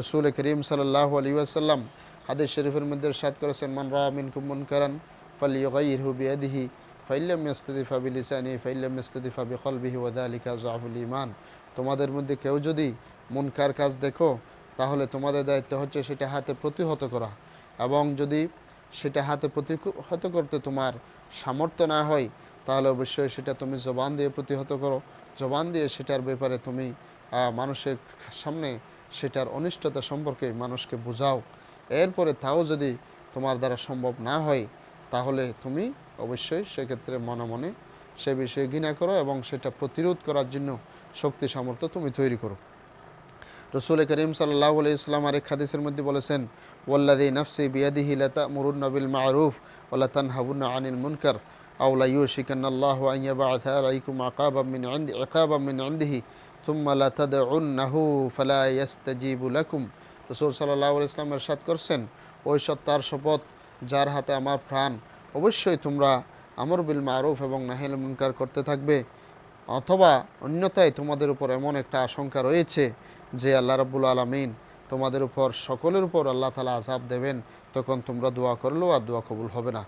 রসুল করিম সাল্লাল্লাহু আলাইহি ওয়াসাল্লাম হাদিস শরীফের মধ্যে ইরশাদ করেছেন, মান রাআ মিনকুম মুনকারান ফালইয়ুগাইয়িরহু বিয়াদিহি ফাইল্লাম ইয়াস্তাদি ফাবিলিসানিহি ফাইল্লাম ইয়াস্তাদি ফাবিকলবিহি ওয়া যালিকা যাফুল ঈমান। তোমাদের মধ্যে কেউ যদি মুনকার কাজ দেখো, তাহলে তোমাদের দায়িত্ব হচ্ছে সেটা হাতে প্রতিহত করা, এবং যদি সেটা হাতে প্রতিহত করতে তোমার সামর্থ্য না হয়, তাহলে অবশ্যই সেটা তুমি জবান দিয়ে প্রতিহত করো। জবান দিয়ে সেটার ব্যাপারে তুমি মানুষের সামনে সেটার অনিষ্টতা সম্পর্কে মানুষকে বোঝাও। এরপরে তাও যদি তোমার দ্বারা সম্ভব না হয়, তাহলে তুমি অবশ্যই সেক্ষেত্রে মনে মনে সে বিষয়ে ঘৃণা করো এবং সেটা প্রতিরোধ করার জন্য শক্তি সামর্থ্য তুমি তৈরি করো। রসুল করিম সাল্লাল্লাহু আলাইহি ওয়াসাল্লাম আরেক হাদিসের মধ্যে বলেছেন, ওয়াল্লাযী নাফসি বিয়াদিহি লাতা'মুরুন্না বিল মা'রুফ ওয়া লাতানহাউন্না আনিল মুনকার আও লা ইউশিকান্নাল্লাহু আন ইয়াব'আথা আলাইকুম ইকাবাম মিন ইনদিহি সুম্মা লাতাদউন্নাহু ফালা ইয়াস্তাজিবু লাকুম। রাসূল সাল্লাল্লাহু আলাইহি ওয়াসাল্লাম ইরশাদ করছেন, ওই সত্তার শপথ যার হাতে আমার প্রাণ, অবশ্যই তোমরা আমর বিল মা'রুফ এবং নাহিল মুনকার করতে থাকবে, অথবা অন্যথায় তোমাদের উপর এমন একটা আশঙ্কা রয়েছে যে আল্লাহ রাব্বুল আলামিন তোমাদের উপর সকলের উপর আল্লাহ তাআলা আযাব দেবেন, তখন তোমরা দোয়া করলেও আর দোয়া কবুল হবে না।